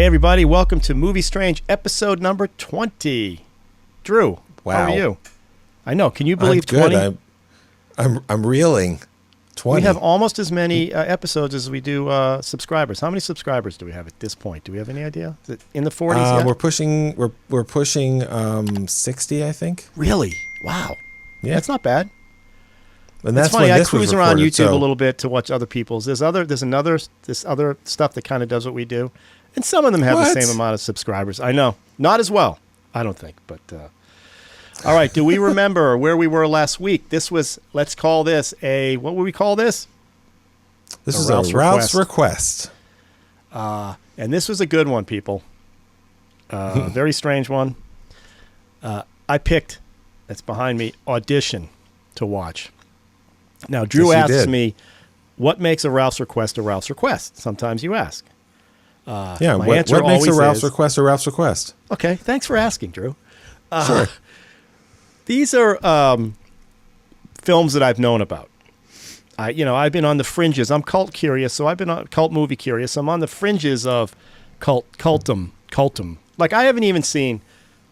Hey everybody, welcome to MovieStrange episode number 20. Drew, wow. How are you? I know, can you believe 20? I'm reeling. 20. We have almost as many episodes as we do subscribers. How many subscribers do we have at this point? Do we have any idea? Is it in the 40s yet? We're pushing 60, I think. Really? Wow. Yeah. That's not bad. And that's funny. When I this cruise was around recorded, YouTube so. a little bit to watch other people's. There's other stuff that kind of does what we do, and some of them have the same amount of subscribers. I know, not as well, I don't think. But all right, do we remember where we were last week? This was, let's call this what would we call this? This is a Ralph's request. And this was a good one, people. A very strange one. I picked. It's behind me. Audition to watch. Now, Drew asks me, what makes a Ralph's request a Ralph's request? Sometimes you ask. What makes a Ralph's request a Ralph's request? Okay, thanks for asking, Drew. Sure. These are films that I've known about. I've been on the fringes. I'm cult curious, so I've been on cult movie curious. I'm on the fringes of cultum. Like, I haven't even seen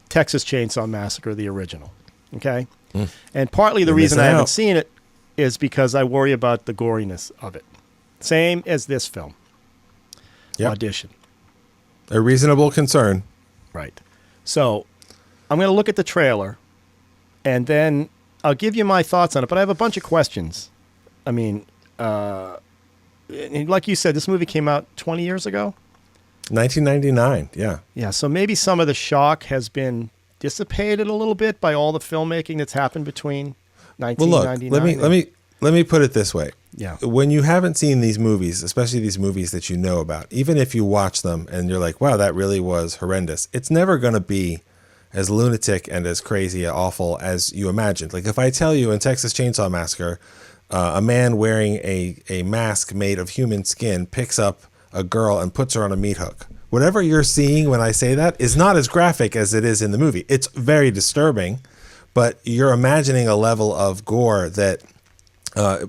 Texas Chainsaw Massacre, the original. Okay? And partly the reason I haven't seen it is because I worry about the goriness of it. Same as this film. Yep. Audition. A reasonable concern. Right. So I'm going to look at the trailer, and then I'll give you my thoughts on it, but I have a bunch of questions. I mean, like you said, this movie came out 20 years ago? 1999, yeah. Yeah, so maybe some of the shock has been dissipated a little bit by all the filmmaking that's happened between 1999. Well, look, let me put it this way. Yeah. When you haven't seen these movies, especially these movies that you know about, even if you watch them and you're like, wow, that really was horrendous, it's never going to be as lunatic and as crazy and awful as you imagined. Like, if I tell you in Texas Chainsaw Massacre, a man wearing a mask made of human skin picks up a girl and puts her on a meat hook. Whatever you're seeing when I say that is not as graphic as it is in the movie. It's very disturbing, but you're imagining a level of gore that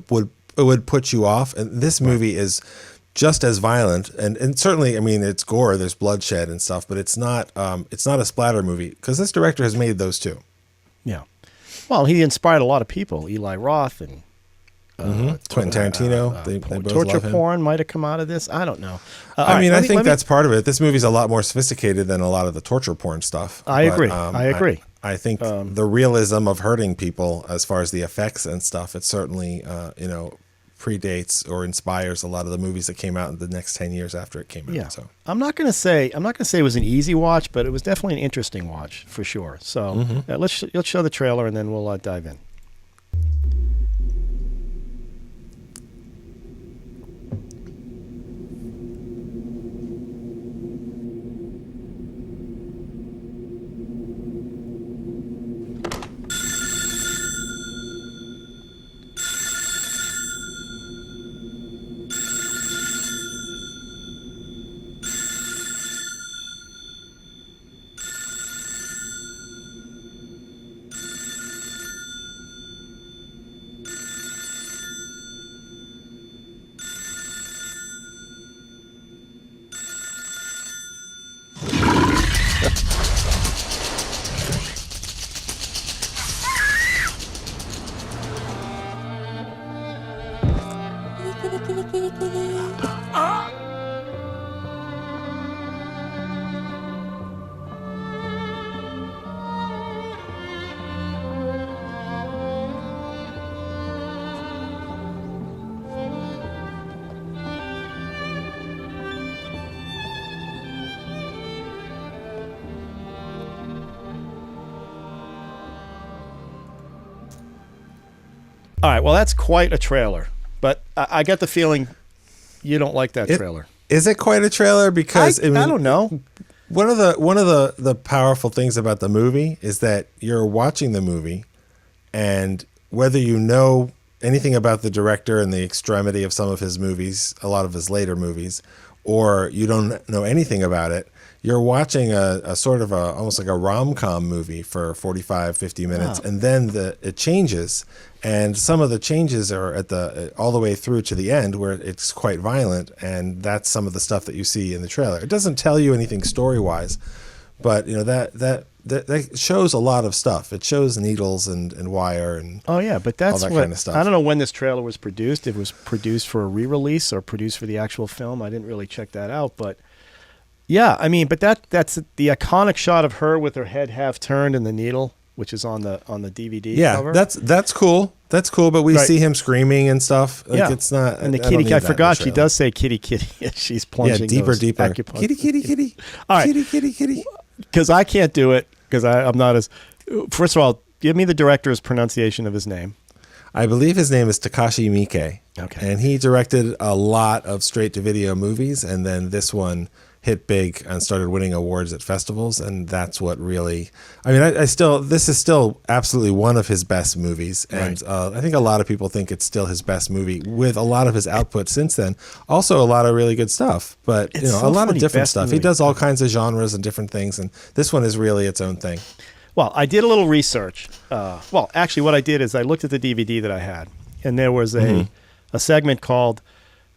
would put you off. And this movie is just as violent, and certainly, I mean, it's gore. There's bloodshed and stuff, but it's not a splatter movie, because this director has made those too. Yeah. Well, he inspired a lot of people. Eli Roth and Quentin Tarantino. They both torture love him. Porn might have come out of this. I don't know. I think that's part of it. This movie's a lot more sophisticated than a lot of the torture porn stuff. I agree. I agree. I think the realism of hurting people, as far as the effects and stuff, it certainly predates or inspires a lot of the movies that came out in the next 10 years after it came out. Yeah. So I'm not gonna say it was an easy watch, but it was definitely an interesting watch for sure. So let's show the trailer and then we'll dive in. All right, well, that's quite a trailer, but I get the feeling you don't like that trailer. Is it quite a trailer? Because I don't know. One of the powerful things about the movie is that you're watching the movie, and whether you know anything about the director and the extremity of some of his movies, a lot of his later movies, or you don't know anything about it, you're watching a sort of almost like a rom-com movie for 45, 50 minutes, and then it changes, and some of the changes are all the way through to the end where it's quite violent, and that's some of the stuff that you see in the trailer. It doesn't tell you anything story-wise, but that shows a lot of stuff. It shows needles and wire and but that's all that kind of stuff. I don't know when this trailer was produced. If it was produced for a re-release or produced for the actual film. I didn't really check that out, but yeah, I mean, but that's the iconic shot of her with her head half turned and the needle, which is on the DVD cover. That's cool. That's cool, but we see him screaming and stuff. Like it's not. And the kitty, I forgot she does say kitty as she's plunging. Deeper. Kitty. All right. Kitty. Because I can't do it because I'm not as. First of all, give me the director's pronunciation of his name. I believe his name is Takashi Miike. Okay. And he directed a lot of straight-to-video movies, and then this one hit big and started winning awards at festivals, and that's what really. I mean, this is still absolutely one of his best movies, and I think a lot of people think it's still his best movie with a lot of his output since then. Also, a lot of really good stuff, but a lot of different stuff. Movie. He does all kinds of genres and different things, and this one is really its own thing. Well, I did a little research. Actually, what I did is I looked at the DVD that I had, and there was a segment called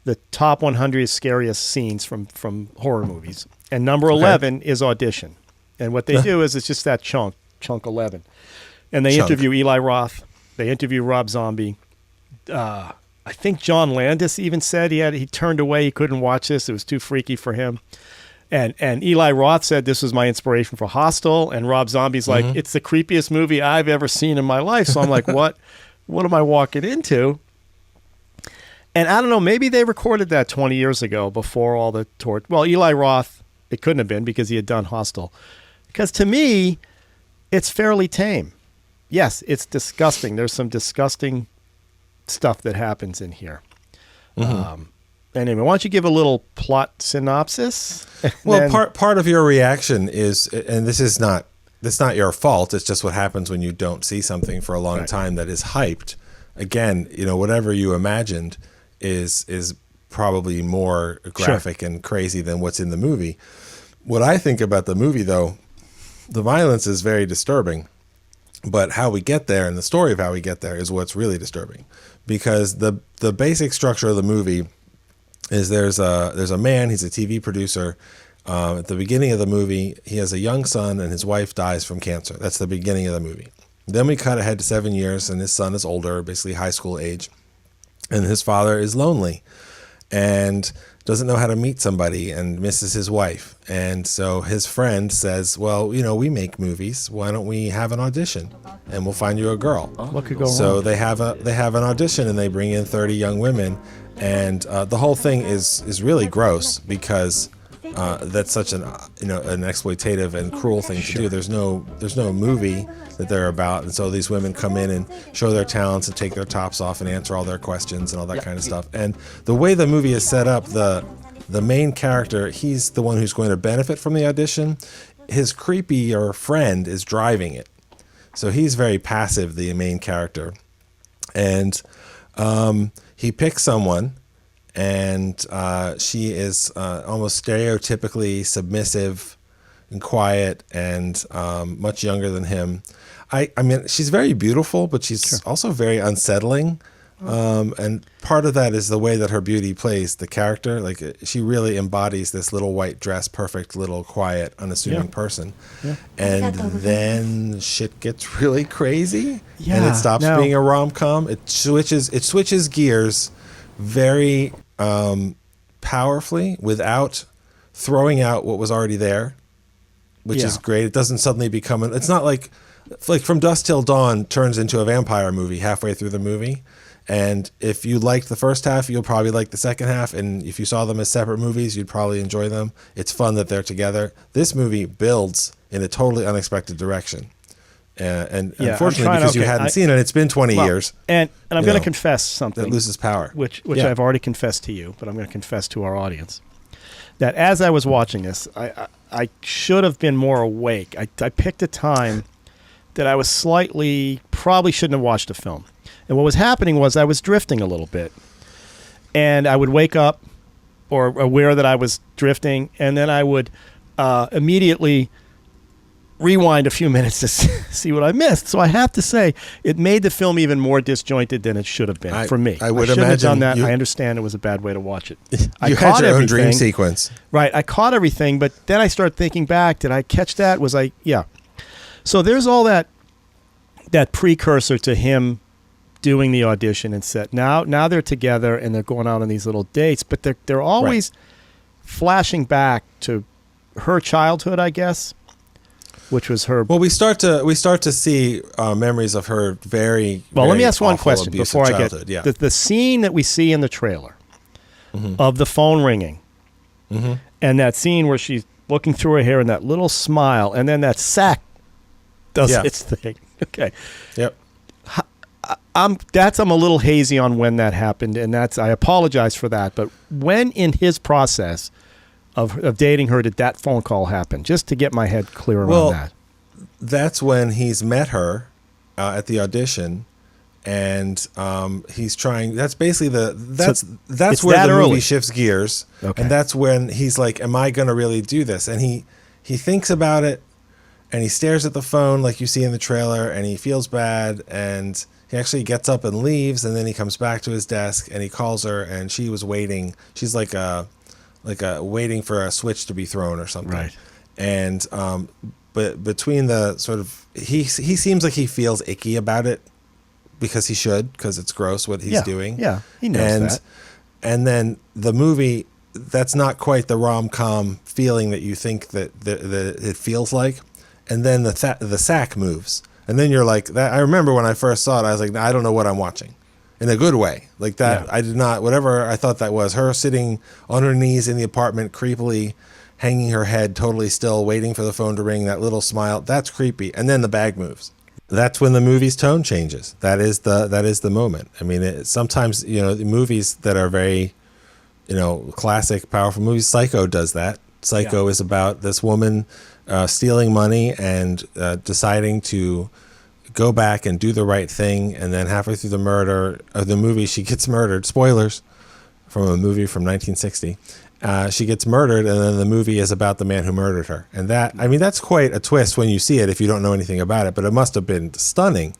the top 100 scariest scenes from horror movies. And number 11 is Audition. And what they do is it's just that chunk 11. And they interview Eli Roth. They interview Rob Zombie. I think John Landis even said he turned away. He couldn't watch this. It was too freaky for him. And Eli Roth said this was my inspiration for Hostel. And Rob Zombie's like, it's the creepiest movie I've ever seen in my life. So I'm like, what am I walking into? And I don't know, maybe they recorded that 20 years ago before all the tour. Well, Eli Roth, it couldn't have been because he had done Hostel. Because to me, it's fairly tame. Yes, it's disgusting. There's some disgusting stuff that happens in here. Anyway, why don't you give a little plot synopsis? Well, part of your reaction is, and it's not your fault. It's just what happens when you don't see something for a long time that is hyped. Again, whatever you imagined is probably more graphic and crazy than what's in the movie. What I think about the movie, though, the violence is very disturbing, but how we get there and the story of how we get there is what's really disturbing, because the basic structure of the movie is there's a man, he's a TV producer. At the beginning of the movie, he has a young son and his wife dies from cancer. That's the beginning of the movie. Then we cut ahead to 7 years and his son is older, basically high school age. And his father is lonely and doesn't know how to meet somebody and misses his wife. And so his friend says, well, we make movies. Why don't we have an audition and we'll find you a girl? What could go wrong? So they have an audition and they bring in 30 young women. And the whole thing is really gross because that's such an exploitative and cruel thing to do. There's no movie that they're about, and so these women come in and show their talents and take their tops off and answer all their questions and all that kind of stuff. And the way the movie is set up, the main character, he's the one who's going to benefit from the audition. His creepier friend is driving it, so he's very passive, the main character, and he picks someone. And she is almost stereotypically submissive and quiet and much younger than him. I mean, she's very beautiful, but she's also very unsettling. And part of that is the way that her beauty plays the character. Like, she really embodies this little white dress, perfect little quiet, unassuming person. Yeah. And then shit gets really crazy, and it stops being a rom-com. It switches gears very powerfully without throwing out what was already there, which is great. It doesn't suddenly become it's not like From Dusk Till Dawn turns into a vampire movie halfway through the movie, and if you liked the first half, you'll probably like the second half, and if you saw them as separate movies, you'd probably enjoy them. It's fun that they're together. This movie builds in a totally unexpected direction. And unfortunately, because you hadn't seen it, it's been 20 years. And I'm going to confess something. That loses power. Which I've already confessed to you, but I'm going to confess to our audience. That as I was watching this, I should have been more awake. I picked a time that I was probably shouldn't have watched the film. And what was happening was I was drifting a little bit. And I would wake up or aware that I was drifting, and then I would immediately rewind a few minutes to see what I missed. So I have to say, it made the film even more disjointed than it should have been for me. I would shouldn't have done imagine that. I understand it was a bad way to watch it. You had your own dream sequence. Right. I caught everything, but then I started thinking back. Did I catch that? Yeah. So there's all that precursor to him doing the audition and set. Now they're together and they're going out on these little dates, but they're always flashing back to her childhood, I guess. Which was her. Well, we start to see memories of her very. Well, let me ask one awful, question before I childhood. get the scene that we see in the trailer of the phone ringing, and that scene where she's looking through her hair and that little smile, and then that sack does its thing. Okay. Yep. I'm a little hazy on when that happened, and I apologize for that. But when in his process of dating her did that phone call happen? Just to get my head clear around that. That's when he's met her at the audition, and he's trying. That's basically that's where the movie shifts gears, and that's when he's like, "Am I going to really do this?" And he thinks about it, and he stares at the phone like you see in the trailer, and he feels bad, and he actually gets up and leaves, and then he comes back to his desk and he calls her, and she was waiting. She's like waiting for a switch to be thrown or something. Right. And but between the sort of he seems like he feels icky about it because it's gross what he's doing. Yeah, he knows that. And then the movie, that's not quite the rom-com feeling that you think that it feels like. And then the sack moves. And then you're like, that. I remember when I first saw it, I was like, I don't know what I'm watching. In a good way. Like that, I did not, whatever I thought that was, her sitting on her knees in the apartment, creepily hanging her head totally still, waiting for the phone to ring, that little smile, that's creepy. And then the bag moves. That's when the movie's tone changes. That is the moment. I mean, sometimes, the movies that are very, classic, powerful movies, Psycho does that. Psycho is about this woman stealing money and deciding to go back and do the right thing, and then halfway through the movie, she gets murdered. Spoilers from a movie from 1960. She gets murdered, and then the movie is about the man who murdered her. And that's quite a twist when you see it if you don't know anything about it, but it must have been stunning,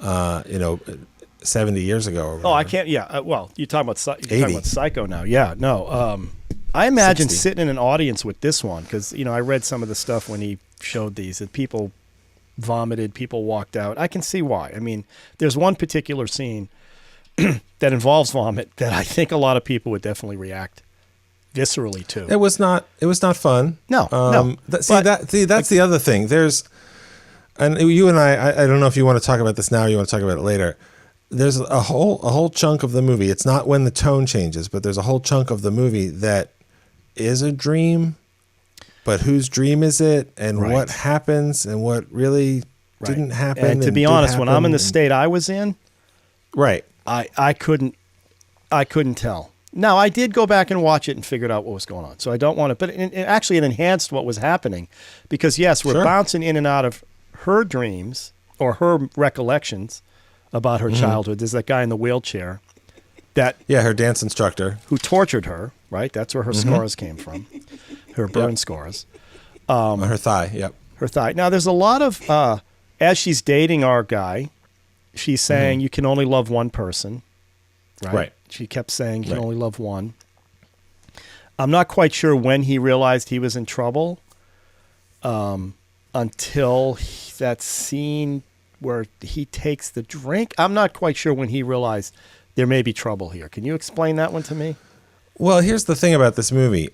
70 years ago. Or whatever. Oh, I can't. Yeah. Well, you're talking about Psycho now. Yeah. No. I imagine 60. sitting in an audience with this one because I read some of the stuff when he showed these and people vomited, people walked out. I can see why. I mean, there's one particular scene that involves vomit that I think a lot of people would definitely react viscerally to. It was not fun. No. That's the other thing. And you and I don't know if you want to talk about this now or you want to talk about it later. There's a whole chunk of the movie. It's not when the tone changes, but there's a whole chunk of the movie that is a dream. But whose dream is it, and what happens, and what really didn't happen? And to be honest, when I'm in the state I was in, I couldn't tell. Now, I did go back and watch it and figured out what was going on. So I don't want to, but it enhanced what was happening because yes, we're bouncing in and out of her dreams or her recollections about her childhood. There's that guy in the wheelchair her dance instructor who tortured her. Right, that's where her scars came from. Her burn scars. Her thigh, yep. Her thigh. Now, there's a lot of, as she's dating our guy, she's saying you can only love one person. Right. She kept saying you can only love one. I'm not quite sure when he realized he was in trouble until that scene where he takes the drink. I'm not quite sure when he realized there may be trouble here. Can you explain that one to me? Well, here's the thing about this movie.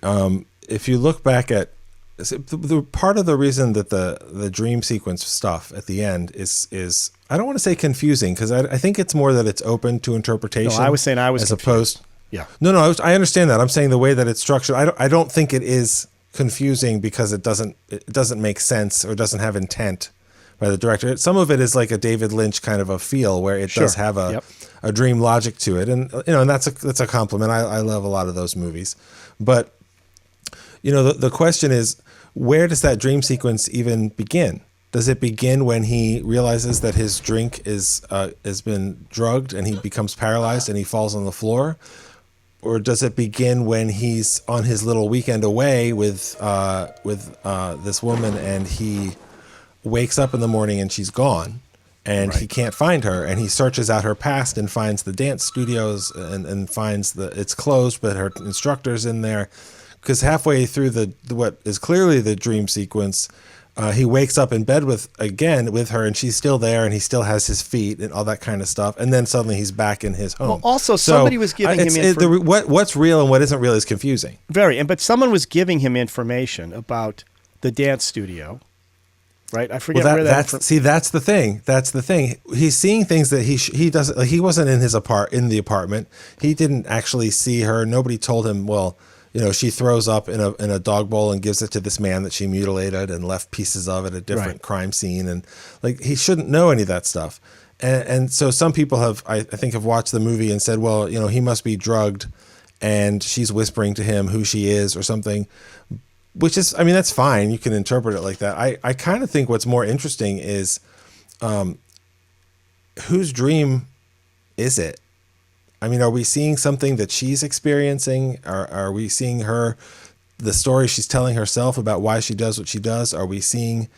If you look back at the part of the reason that the dream sequence stuff at the end is I don't want to say confusing because I think it's more that it's open to interpretation. No, I was saying as confused. Opposed. Yeah. No, I understand that. I'm saying the way that it's structured. I don't think it is confusing because it doesn't make sense or doesn't have intent by the director. Some of it is like a David Lynch kind of a feel where it does have a dream logic to it, and and that's a compliment. I love a lot of those movies, but the question is, where does that dream sequence even begin? Does it begin when he realizes that his drink is has been drugged and he becomes paralyzed and he falls on the floor? Or does it begin when he's on his little weekend away with this woman and he wakes up in the morning and she's gone and he can't find her, and he searches out her past and finds the dance studios and finds it's closed, but her instructor's in there, because halfway through what is clearly the dream sequence, he wakes up in bed with her, and she's still there, and he still has his feet and all that kind of stuff. And then suddenly he's back in his home. Well, also somebody was giving him what's real and what isn't real is confusing. But someone was giving him information about the dance studio, right? I forget where that. That's the thing. That's the thing. He's seeing things that he doesn't. Like, he wasn't in the apartment. He didn't actually see her. Nobody told him. Well, she throws up in a dog bowl and gives it to this man that she mutilated and left pieces of at a different crime scene. And like, he shouldn't know any of that stuff. And so some people I think have watched the movie and said, well, he must be drugged and she's whispering to him who she is or something, which is, I mean, that's fine. You can interpret it like that. I kind of think what's more interesting is, whose dream is it? I mean, are we seeing something that she's experiencing? Are we seeing the story she's telling herself about why she does what she does? Are we seeing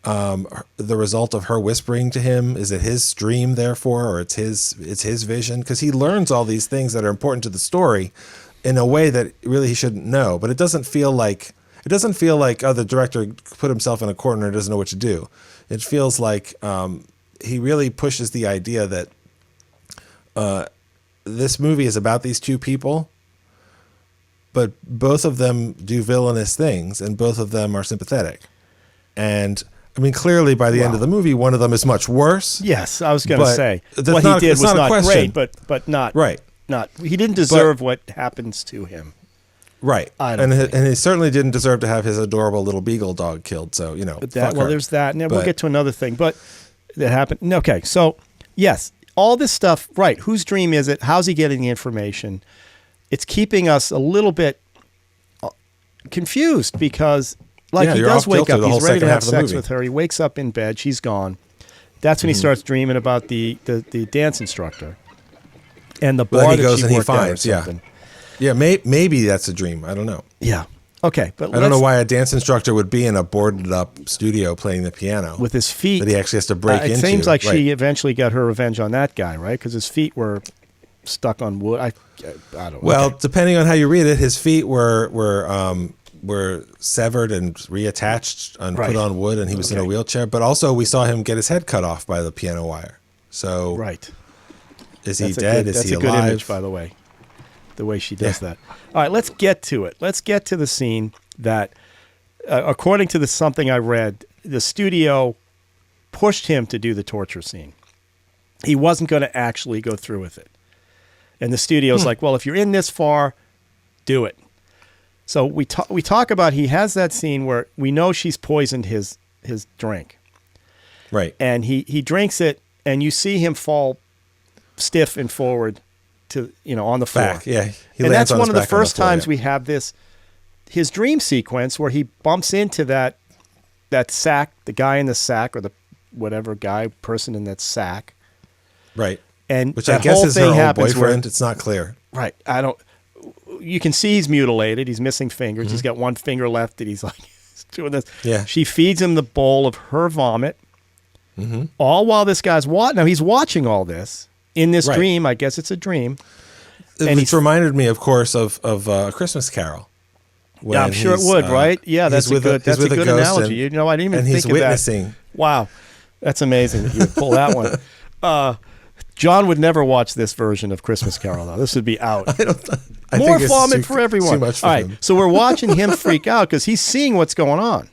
the result of her whispering to him? Is it his dream, therefore, or it's his vision? Because he learns all these things that are important to the story in a way that really he shouldn't know. But it doesn't feel like the director put himself in a corner and doesn't know what to do. It feels like he really pushes the idea that this movie is about these two people, but both of them do villainous things and both of them are sympathetic. And I mean, clearly by the end of the movie, one of them is much worse. Yes, I was going to say what he did was not great, but not right. He didn't deserve what happens to him. Right. And he certainly didn't deserve to have his adorable little beagle dog killed. So, there's that. And we'll get to another thing, but that happened. Okay. So yes, all this stuff, right. Whose dream is it? How's he getting the information? It's keeping us a little bit confused because he does wake up. He's ready to have sex with her. He wakes up in bed. She's gone. That's when he starts dreaming about the dance instructor and the bar that she worked at or something. Yeah, maybe that's a dream. I don't know. Yeah. Okay, but I don't know why a dance instructor would be in a boarded up studio playing the piano with his feet that he actually has to break into. It seems like she eventually got her revenge on that guy, right? Because his feet were stuck on wood. I don't know. Well, depending on how you read it, his feet were severed and reattached and put on wood, and he was in a wheelchair. But also, we saw him get his head cut off by the piano wire. So, is he dead? Is he alive? That's a good image, by the way. The way she does that. All right, let's get to it. Let's get to the scene that, according to something I read, the studio pushed him to do the torture scene. He wasn't going to actually go through with it. And the studio's like, well, if you're in this far, do it. So we talk about he has that scene where we know she's poisoned his drink. Right. And he drinks it, and you see him fall stiff and forward to on the floor. Back, yeah. And that's one of the first times we have his dream sequence where he bumps into that sack, the guy in the sack, or the whatever person in that sack. Right. And which I guess is her old boyfriend. It's not clear. Right. You can see he's mutilated. He's missing fingers. Mm-hmm. He's got one finger left that he's doing this. Yeah. She feeds him the bowl of her vomit. Mm-hmm. All while this guy's now he's watching all this. In this dream, I guess it's a dream. It reminded me, of course, of A Christmas Carol. Yeah, I'm sure it would, right? Yeah, that's a good analogy. I didn't even think of that. And he's witnessing. Wow, that's amazing that you would pull that one. John would never watch this version of Christmas Carol, though. This would be out. More vomit for everyone. Too much for him. So we're watching him freak out because he's seeing what's going on.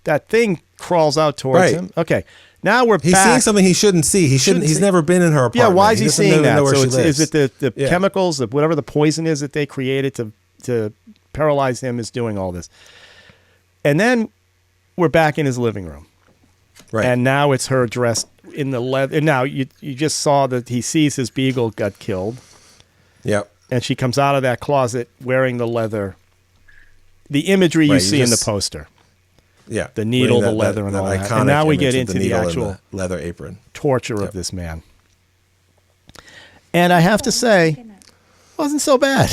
That thing crawls out towards him. Okay. Now we're back. He's seeing something he shouldn't see. He's never been in her apartment. Yeah, why is he seeing that? So is it the chemicals, whatever the poison is that they created to paralyze him is doing all this? And then we're back in his living room. Right. And now it's her dressed in the leather. And now you just saw that he sees his beagle got killed. Yep. And she comes out of that closet wearing the leather. The imagery you see in the poster. Yeah, the needle, wearing the leather, and all that. iconic And now we image get of into the needle and actual the leather apron. torture Yep. of this man. And I have to say, it wasn't so bad.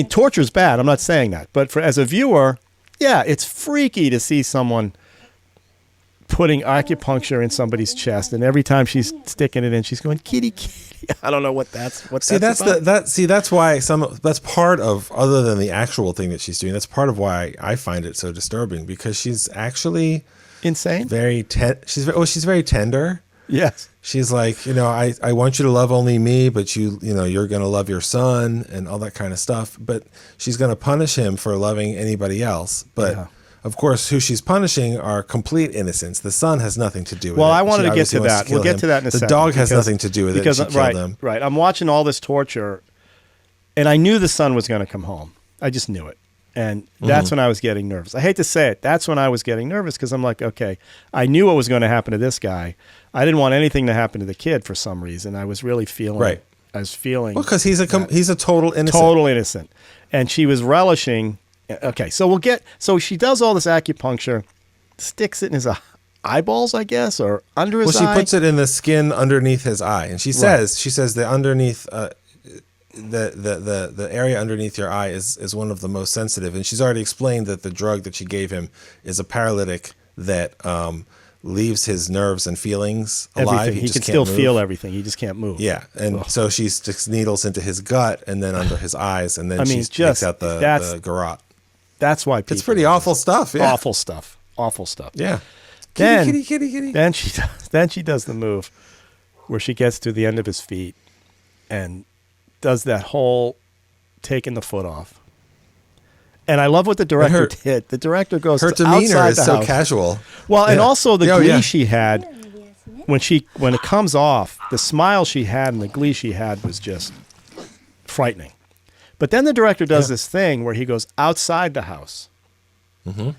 Torture's bad. I'm not saying that. But as a viewer, yeah, it's freaky to see someone putting acupuncture in somebody's chest, and every time she's sticking it in, she's going kitty kitty. I don't know what that's about. That's why that's part of, other than the actual thing that she's doing, that's part of why I find it so disturbing, because she's actually insane. She's very tender. Yes. She's like, I want you to love only me, but you're going to love your son and all that kind of stuff. But she's going to punish him for loving anybody else. But Yeah. of course, who she's punishing are complete innocents. The son has nothing to do with it. Well, I wanted She to get to obviously wants that. kill We'll get him. to that in a second. The dog has nothing to do with it. She killed him. Right. I'm watching all this torture, and I knew the son was going to come home. I just knew it. And that's when I was getting nervous. I hate to say it. That's when I was getting nervous, because I'm like, okay, I knew what was going to happen to this guy. I didn't want anything to happen to the kid for some reason. I was really feeling. Right. I was feeling. Well, because he's a total innocent. Total innocent. And she was relishing. Okay, so she does all this acupuncture, sticks it in his eyeballs, I guess, or under his eye. Well, she puts it in the skin underneath his eye, and she says the underneath the area underneath your eye is one of the most sensitive, and she's already explained that the drug that she gave him is a paralytic that leaves his nerves and feelings alive. Everything. He can still feel everything. He just can't move. Yeah, and so she sticks needles into his gut and then under his eyes, and then she takes out the garrote. That's why people. It's pretty awful stuff. Yeah. Awful stuff. Awful stuff. Yeah. Kitty. Then she does the move where she gets to the end of his feet and does that whole taking the foot off. And I love what the director did. The director goes her demeanor outside is the so house. Casual. Well, and also the glee yeah. she had when it comes off, the smile she had and the glee she had was just frightening. But then the director does this thing where he goes outside the house. Mm-hmm.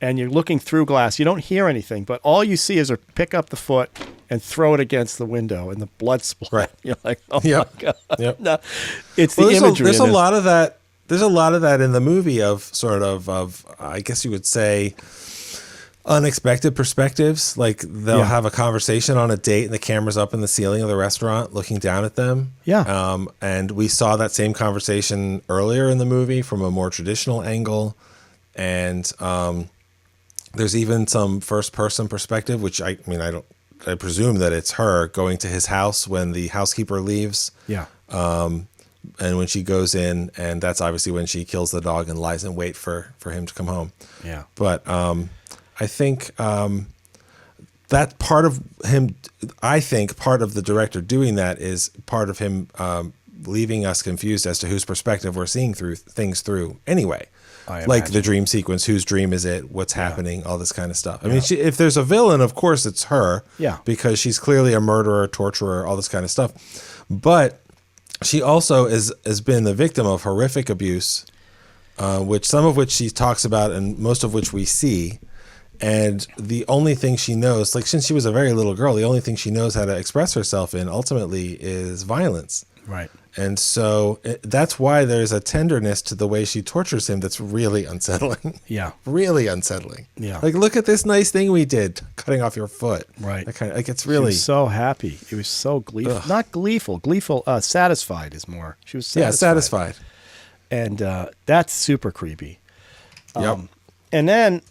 And you're looking through glass. You don't hear anything, but all you see is her pick up the foot and throw it against the window, and the blood splat. Right. You're like, oh my God. Yep. No, it's the imagery. There's a lot of that. There's a lot of that in the movie of sort of I guess you would say, unexpected perspectives. Like they'll have a conversation on a date, and the camera's up in the ceiling of the restaurant, looking down at them. Yeah. And we saw that same conversation earlier in the movie from a more traditional angle, and there's even some first-person perspective, which I presume that it's her going to his house when the housekeeper leaves. Yeah. And when she goes in, and that's obviously when she kills the dog and lies in wait for him to come home. Yeah. But I think that part of him, I think part of the director doing that is part of him leaving us confused as to whose perspective we're seeing things through anyway. Like the dream sequence, whose dream is it? What's happening? All this kind of stuff. I mean, if there's a villain, of course it's her. Yeah. Because she's clearly a murderer, torturer, all this kind of stuff. But she also has been the victim of horrific abuse, some of which she talks about and most of which we see. And the only thing she knows, like since she was a very little girl, the only thing she knows how to express herself in ultimately is violence. Right. And so that's why there's a tenderness to the way she tortures him that's really unsettling. Yeah. Really unsettling. Yeah. Like, look at this nice thing we did, cutting off your foot. Right. That kind of, like, it's really. She was so happy. It was so gleeful. Ugh. Not gleeful. Gleeful, satisfied is more. She was satisfied. Yeah, satisfied. And that's super creepy. Yep. And then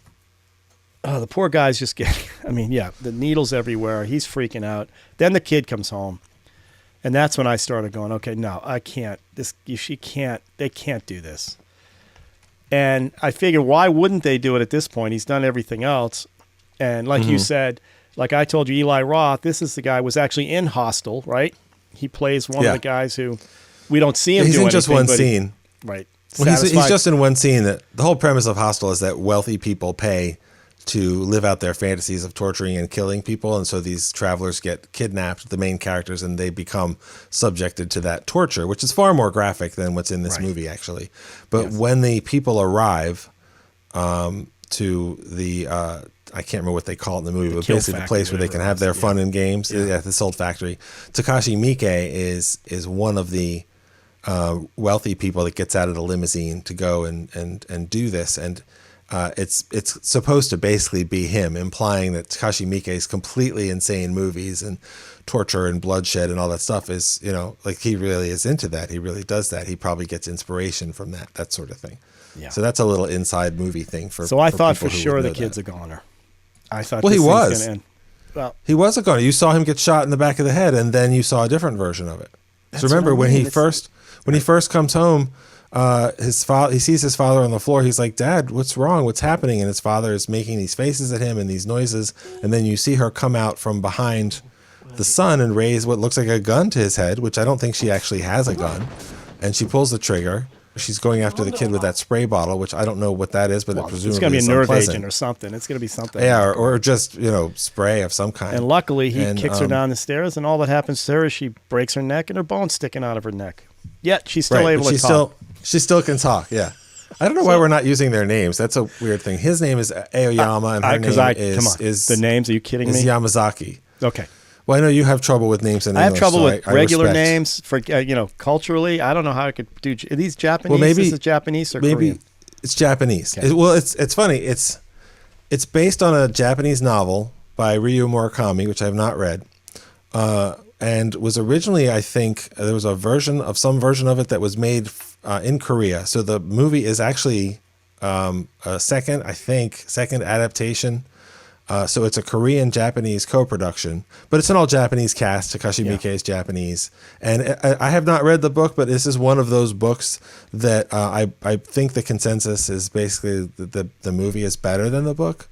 the poor guy's just getting, the needles everywhere. He's freaking out. Then the kid comes home. And that's when I started going, okay, no, I can't. They can't do this. And I figured, why wouldn't they do it at this point? He's done everything else. And like you said, like I told you, Eli Roth, this is the guy who was actually in Hostel, right? He plays one of the guys who we don't see him do anything. He's in just one scene. Right. Well, he's just in one scene. That the whole premise of Hostel is that wealthy people pay to live out their fantasies of torturing and killing people. And so these travelers get kidnapped, the main characters, and they become subjected to that torture, which is far more graphic than what's in this movie, actually. But when the people arrive to the, I can't remember what they call it in the movie, but basically the place where they can have their fun and games, the Salt Factory. Takashi Miike is one of the wealthy people that gets out of the limousine to go and do this. And it's supposed to basically be him, implying that Takashi Miike's completely insane movies and torture and bloodshed and all that stuff is, like he really is into that. He really does that. He probably gets inspiration from that sort of thing. Yeah. So that's a little inside movie thing for. So I thought for people who sure would the know kid's that. a goner. I thought. Well, this he thing's was. gonna end. Well, He was a goner. You saw him get shot in the back of the head, and then you saw a different version of it. So remember when he first comes home, he sees his father on the floor. He's like, "Dad, what's wrong? What's happening?" And his father is making these faces at him and these noises. And then you see her come out from behind the son and raise what looks like a gun to his head, which I don't think she actually has a gun. And she pulls the trigger. She's going after the kid with that spray bottle, which I don't know what that is, but it presumably it's going to be a is nerve unpleasant. agent or something. It's going to be something. Yeah, or just, spray of some kind. And luckily, he kicks her down the stairs, and all that happens to her is she breaks her neck and her bone's sticking out of her neck. Yet she's still able to talk. She still can talk, yeah. I don't know why we're not using their names. That's a weird thing. His name is Aoyama, and her name is the names. Are you kidding me? Yamazaki. Okay. Well, I know you have trouble with names in English. I have trouble with regular respect. names for culturally. I don't know how I could do. Are these Japanese? Well, maybe this is Japanese or maybe Korean? It's Japanese. Okay. It's funny. It's based on a Japanese novel by Ryu Murakami, which I have not read, and was originally, I think, there was some version of it that was made in Korea. So the movie is actually a second adaptation. So it's a Korean-Japanese co-production, but it's an all-Japanese cast. Takashi Miike is Japanese. And I have not read the book, but this is one of those books that I think the consensus is basically the movie is better than the book.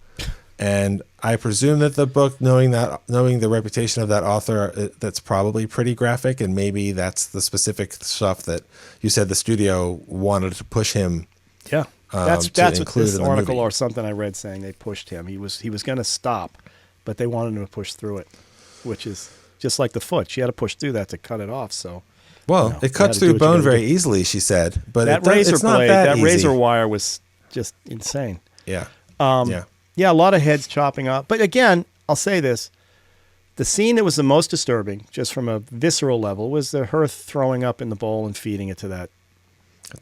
And I presume that the book, knowing the reputation of that author, that's probably pretty graphic, and maybe that's the specific stuff that you said the studio wanted to push him. Yeah. That's what this article movie. or something I read saying they pushed him. He was going to stop, but they wanted him to push through it, which is just like the foot. She had to push through that to cut it off. So, it cuts through bone very easily, she said. But that it's not that easy. razor wire was just insane. Yeah. Yeah, a lot of heads chopping off. But again, I'll say this: the scene that was the most disturbing, just from a visceral level, was her throwing up in the bowl and feeding it to that.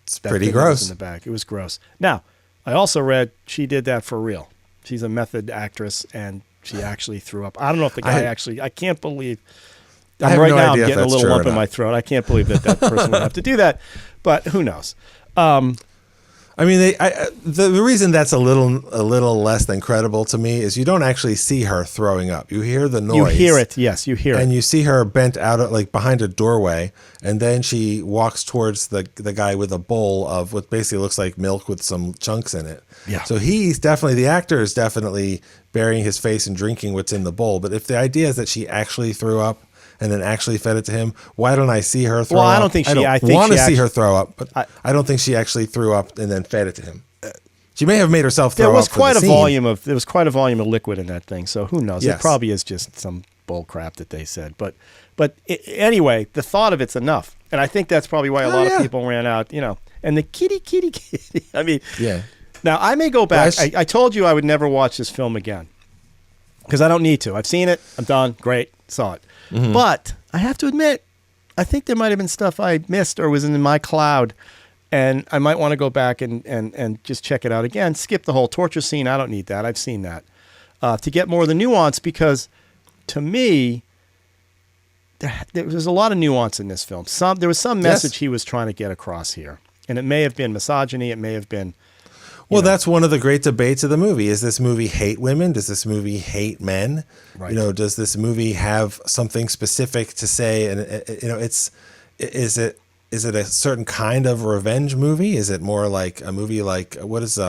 It's pretty gross. In the back. It was gross. Now, I also read she did that for real. She's a method actress, and she actually threw up. I don't know if the guy I can't believe. I'm getting a little lump in my throat. I can't believe that person would have to do that, but who knows? I mean, the reason that's a little less than credible to me is you don't actually see her throwing up. You hear the noise. You hear it, yes, you hear it. And you see her bent out like behind a doorway, and then she walks towards the guy with a bowl of what basically looks like milk with some chunks in it. Yeah. So the actor is definitely burying his face and drinking what's in the bowl. But if the idea is that she actually threw up and then actually fed it to him, why don't I see her throw up? Well, I don't think she. I want to see her throw up, but I don't think she actually threw up and then fed it to him. She may have made herself throw up. There was quite a volume of liquid in that thing, so who knows? Yes. It probably is just some bull crap that they said. But anyway, the thought of it's enough, and I think that's probably why a lot of people ran out. And the kitty. I mean, yeah. Now I may go back. I told you I would never watch this film again because I don't need to. I've seen it. I'm done. Great. Saw it. Mm-hmm. But I have to admit, I think there might have been stuff I missed or was in my cloud, and I might want to go back and just check it out again. Skip the whole torture scene. I don't need that. I've seen that. To get more of the nuance, because to me, there was a lot of nuance in this film. There was some message he was trying to get across here, and it may have been misogyny. It may have been. Well, that's one of the great debates of the movie. Is this movie hate women? Does this movie hate men? Right. Does this movie have something specific to say? And is it a certain kind of revenge movie? Is it more like a movie like what is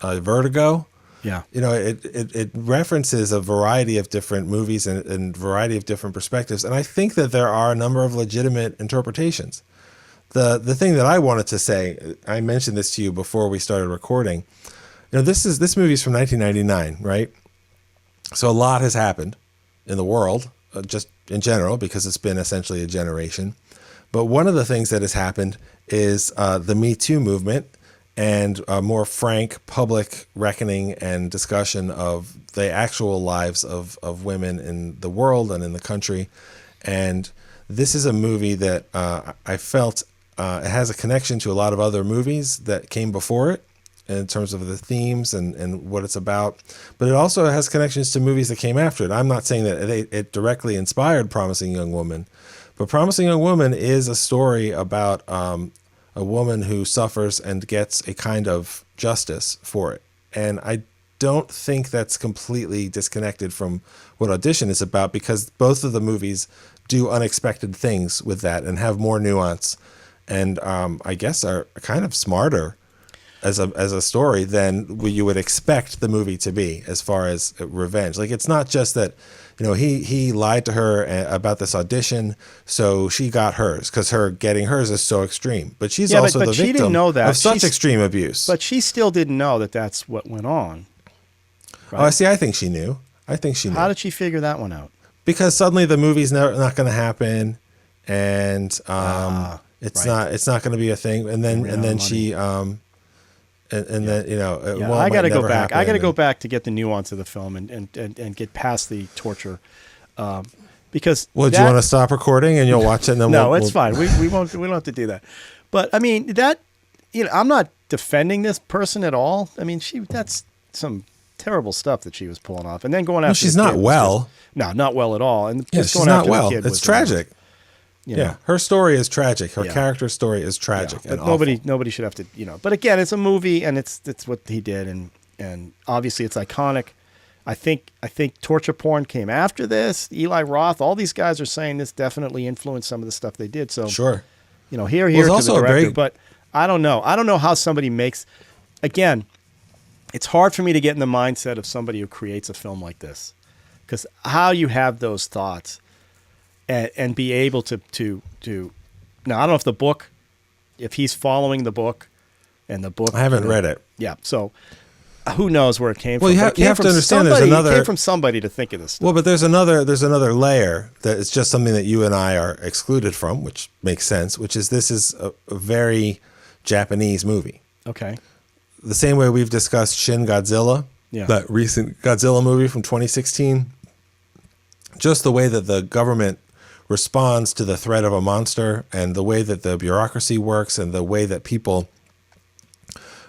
Vertigo? Yeah. It references a variety of different movies and variety of different perspectives, and I think that there are a number of legitimate interpretations. The thing that I wanted to say, I mentioned this to you before we started recording. This movie's from 1999, right? So a lot has happened in the world, just in general, because it's been essentially a generation. But one of the things that has happened is the Me Too movement and a more frank public reckoning and discussion of the actual lives of women in the world and in the country. And this is a movie that I felt it has a connection to a lot of other movies that came before it. in terms of the themes and what it's about, but it also has connections to movies that came after it. I'm not saying that it directly inspired Promising Young Woman, but Promising Young Woman is a story about a woman who suffers and gets a kind of justice for it. And I don't think that's completely disconnected from what Audition is about, because both of the movies do unexpected things with that and have more nuance, and I guess are kind of smarter as a story than you would expect the movie to be as far as revenge. Like, it's not just that, he lied to her about this audition, so she got hers, because her getting hers is so extreme. But she's also the she victim didn't know that. of such extreme abuse. But she still didn't know that that's what went on. Right? Oh, see, I think she knew. How did she figure that one out? Because suddenly the movie's not going to happen, and it's not going to be a thing. And then she I got to go back. I got to go back to get the nuance of the film and get past the torture. Because do you want to stop recording and you'll watch it? And then no, it's fine. We won't. We don't have to do that. But I mean I'm not defending this person at all. I mean, that's some terrible stuff that she was pulling off, and then going after. She's not well. No, not well at all. And she's not well. It's tragic. Her story is tragic. Her character story is tragic. But nobody should have to, But again, it's a movie, and it's what he did, and obviously it's iconic. I think torture porn came after this. Eli Roth, all these guys are saying this definitely influenced some of the stuff they did. So sure, here to the director. But I don't know. I don't know how somebody makes. Again, it's hard for me to get in the mindset of somebody who creates a film like this, because how you have those thoughts. And be able to now, I don't know if the book, if he's following the book, and the book. I haven't read it. Yeah, so who knows where it came from? Well, you have to understand there's another. It came from somebody to think of this stuff. Well, but there's another layer that is just something that you and I are excluded from, which makes sense. Which is this is a very Japanese movie. Okay. The same way we've discussed Shin Godzilla, that recent Godzilla movie from 2016. Just the way that the government responds to the threat of a monster, and the way that the bureaucracy works, and the way that people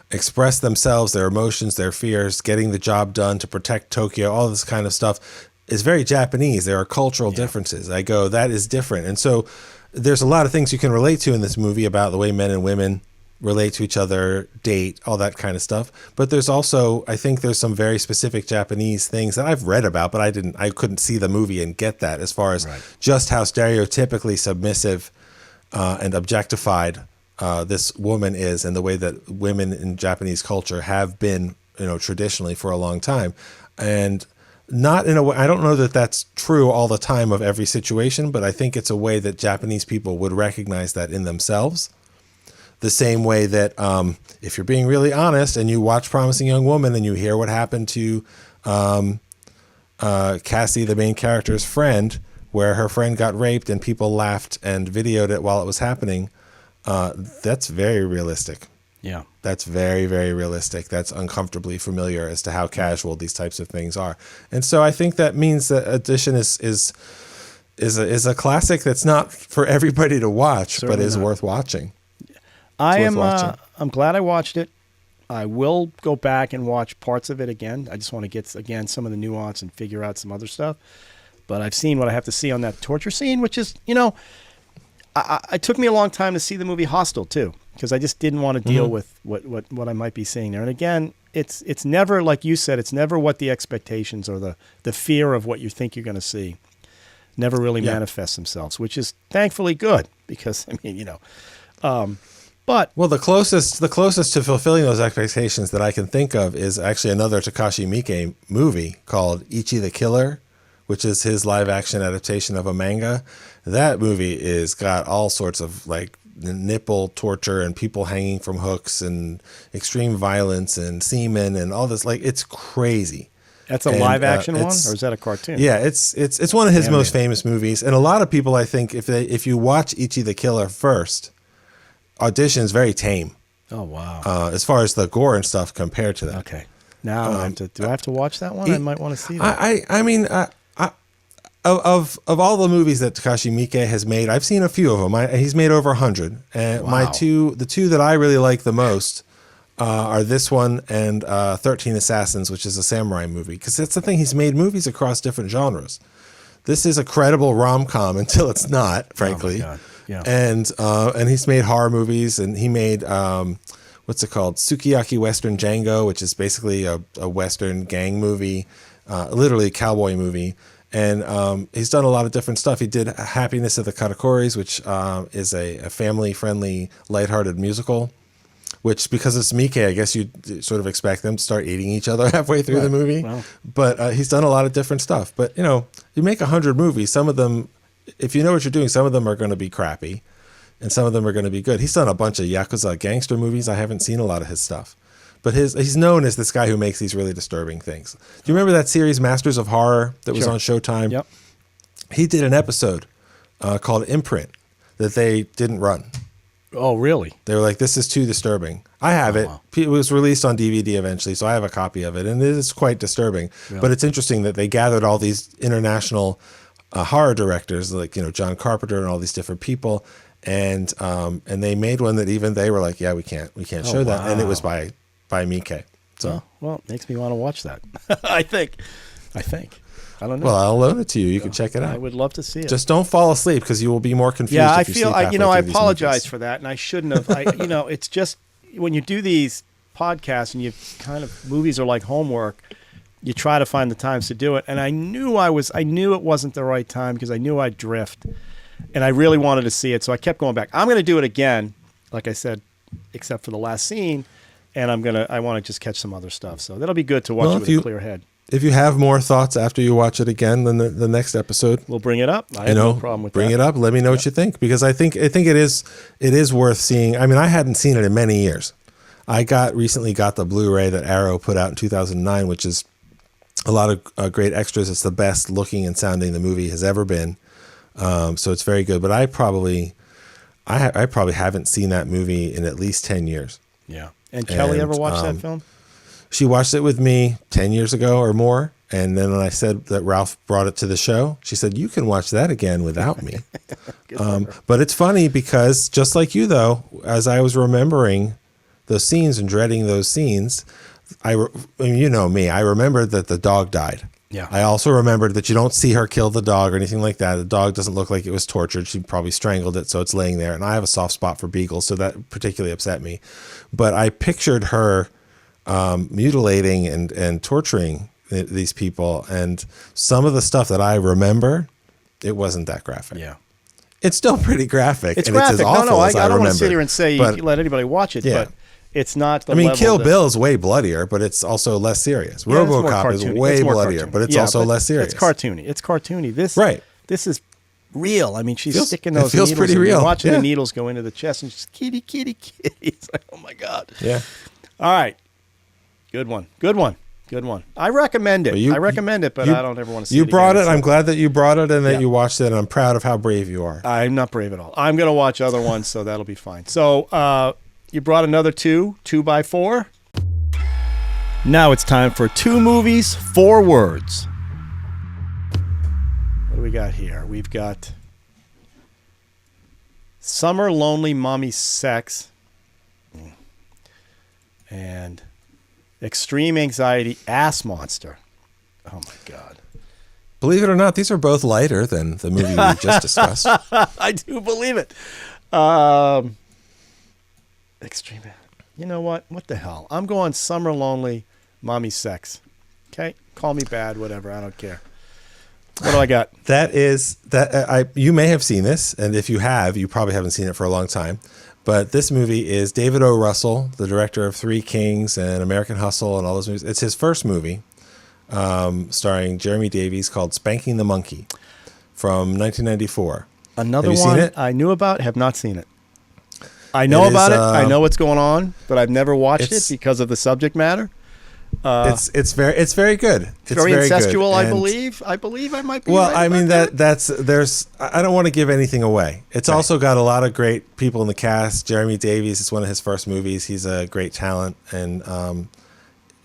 express themselves, their emotions, their fears, getting the job done to protect Tokyo, all this kind of stuff is very Japanese. There are cultural differences. I go, that is different. And so there's a lot of things you can relate to in this movie about the way men and women relate to each other, date, all that kind of stuff. But there's also, I think there's some very specific Japanese things that I've read about, but I couldn't see the movie and get that, as far as just how stereotypically submissive and objectified this woman is, and the way that women in Japanese culture have been, traditionally for a long time. And not in a way, I don't know that that's true all the time of every situation, but I think it's a way that Japanese people would recognize that in themselves. The same way that if you're being really honest and you watch Promising Young Woman and you hear what happened to Cassie, the main character's friend, where her friend got raped and people laughed and videoed it while it was happening, that's very realistic. Yeah. That's very, very realistic. That's uncomfortably familiar as to how casual these types of things are. And so I think that means that Audition is a classic that's not for everybody to watch, Certainly but is not. worth watching. I'm glad I watched it. I will go back and watch parts of it again. I just want to get, again, some of the nuance and figure out some other stuff. But I've seen what I have to see on that torture scene, which is, it took me a long time to see the movie Hostel too, because I just didn't want to deal with what I might be seeing there. And again, it's never, like you said, it's never what the expectations or the fear of what you think you're going to see never really manifests themselves, which is thankfully good, because but the closest to fulfilling those expectations that I can think of is actually another Takashi Miike movie called Ichi the Killer, which is his live action adaptation of a manga. That movie is got all sorts of like nipple torture and people hanging from hooks and extreme violence and semen and all this. Like, it's crazy. That's a live action one, or is that a cartoon? Yeah, it's one of his most famous movies. And a lot of people, I think, if you watch Ichi the Killer first, Audition is very tame. Oh, wow. As far as the gore and stuff compared to that. Okay. Now, do I have to watch that one? I might want to see that. I mean, of all the movies that Takashi Miike has made, I've seen a few of them. He's made over 100. And the two that I really like the most are this one and 13 Assassins, which is a samurai movie. Because that's the thing, he's made movies across different genres. This is a credible rom-com until it's not, frankly. Oh my God. Yeah. And he's made horror movies, and he made what's it called? Sukiyaki Western Django, which is basically a Western gang movie, literally a cowboy movie. And he's done a lot of different stuff. He did Happiness at the Katakoris, which is a family-friendly, lighthearted musical, which, because it's Miike, I guess you'd sort of expect them to start eating each other halfway through the movie. Wow. But he's done a lot of different stuff. But, you know, you make 100 movies, some of them, if you know what you're doing, some of them are going to be crappy, and some of them are going to be good. He's done a bunch of Yakuza gangster movies. I haven't seen a lot of his stuff. But he's known as this guy who makes these really disturbing things. Do you remember that series Masters of Horror that was on Showtime? Yep. He did an episode called Imprint that they didn't run. Oh, really? They were like, this is too disturbing. I have it. Wow. It was released on DVD eventually, so I have a copy of it, and it is quite disturbing. Really? But it's interesting that they gathered all these international horror directors, like, you know, John Carpenter and all these different people, and they made one that even they were like, yeah, we can't show that, and it was by Miike. So well, it makes me want to watch that. I think. I don't know. Well, I'll loan it to you. You can check it out. I would love to see it. Just don't fall asleep, because you will be more confused. Yeah, if you sleep halfway I through apologize these movies. for that, and I shouldn't have. It's just when you do these podcasts and you kind of, movies are like homework. You try to find the times to do it, and I knew it wasn't the right time, because I knew I'd drift, and I really wanted to see it, so I kept going back. I'm going to do it again, like I said, except for the last scene, and I want to just catch some other stuff. So that'll be good to watch it with a clear head. If you have more thoughts after you watch it again, then the next episode, we'll bring it up. I have no problem with that. Bring it up. Let me know what you think, because I think it is worth seeing. I mean, I hadn't seen it in many years. I recently got the Blu-ray that Arrow put out in 2009, which is a lot of great extras. It's the best looking and sounding the movie has ever been. So it's very good. But I probably haven't seen that movie in at least 10 years. Yeah. And Kelly ever watched that film? She watched it with me 10 years ago or more. And then when I said that Ralph brought it to the show, she said, you can watch that again without me. But it's funny, because just like you, though, as I was remembering those scenes and dreading those scenes, I mean, you know me, I remembered that the dog died. Yeah. I also remembered that you don't see her kill the dog or anything like that. The dog doesn't look like it was tortured. She probably strangled it, so it's laying there. And I have a soft spot for beagles, so that particularly upset me. But I pictured her mutilating and torturing these people. And some of the stuff that I remember, it wasn't that graphic. Yeah. It's still pretty graphic. It's and graphic. It's as awful I as don't want to sit remember. here and say you let anybody watch it, but it's not the level. Kill Bill is way bloodier, but it's also less serious. Yeah, RoboCop is way bloodier, but it's also less serious. It's cartoony. This is real. I mean, she's sticking those needles. It feels pretty real. real. Watching the needles go into the chest, and she's kitty. It's like, oh my God. Yeah. All right. Good one. I recommend it. But I don't ever want to see it. You brought again. it. I'm glad that you brought it and that you watched it, and I'm proud of how brave you are. I'm not brave at all. I'm going to watch other ones, so that'll be fine. So you brought another 2x4. Now it's time for 2 movies, 4 words. What do we got here? We've got Summer Lonely Mommy Sex and Extreme Anxiety Ass Monster. Oh my God. Believe it or not, these are both lighter than the movie we just discussed. I do believe it. Extreme. You know what? What the hell? I'm going Summer Lonely Mommy Sex. Okay? Call me bad, whatever. I don't care. What do I got? You may have seen this, and if you have, you probably haven't seen it for a long time. But this movie is David O. Russell, the director of Three Kings and American Hustle and all those movies. It's his first movie, starring Jeremy Davies, called Spanking the Monkey from 1994. Another have you one seen it? I knew about, have not seen it. I know about it. I know what's going on, but I've never watched it because of the subject matter. It's very good. It's very incestual, good. I believe. I believe I might be. Well, right I mean about there's. I don't want to give anything away. It's also got a lot of great people in the cast. Jeremy Davies. It's one of his first movies. He's a great talent, and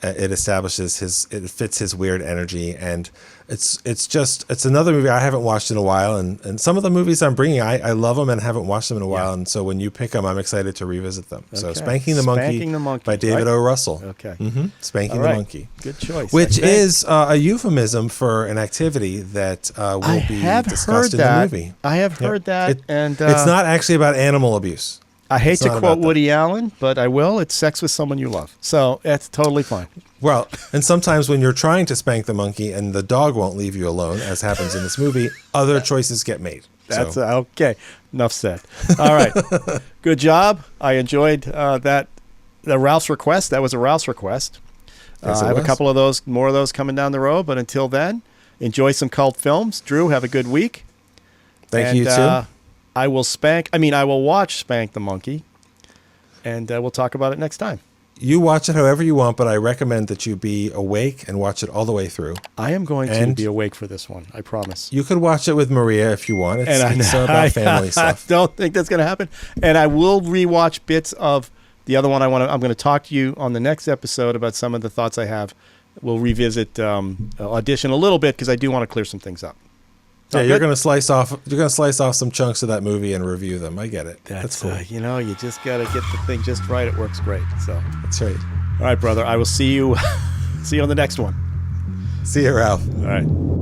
It establishes it fits his weird energy, and it's another movie I haven't watched in a while. And some of the movies I'm bringing, I love them and haven't watched them in a while. And so when you pick them, I'm excited to revisit them. So Spanking the Monkey by David O. Russell. Okay. Spanking the Monkey. Good choice. Which is a euphemism for an activity that will be discussed in the movie. I have heard that. And it's not actually about animal abuse. I hate to quote Woody Allen, but I will. It's sex with someone you love. So that's totally fine. Well, and sometimes when you're trying to spank the monkey and the dog won't leave you alone, as happens in this movie, other choices get made. That's okay. Enough said. All right. Good job. I enjoyed that. The Ralph's request. That was a Ralph's request. Yes, I have a couple of those, more of those coming down the road. But until then, enjoy some cult films. Drew, have a good week. Thank you, too. I will watch Spank the Monkey, and we'll talk about it next time. You watch it however you want, but I recommend that you be awake and watch it all the way through. I am going to be awake for this one, I promise. You could watch it with Maria if you want. It's about family stuff. I don't think that's going to happen. And I will rewatch bits of the other one. I'm going to talk to you on the next episode about some of the thoughts I have. We'll revisit Audition a little bit because I do want to clear some things up. Yeah, you're going to slice off some chunks of that movie and review them. I get it. That's cool. You just got to get the thing just right. It works great. So that's right. All right, brother. I will see you on the next one. See you, Ralph. All right.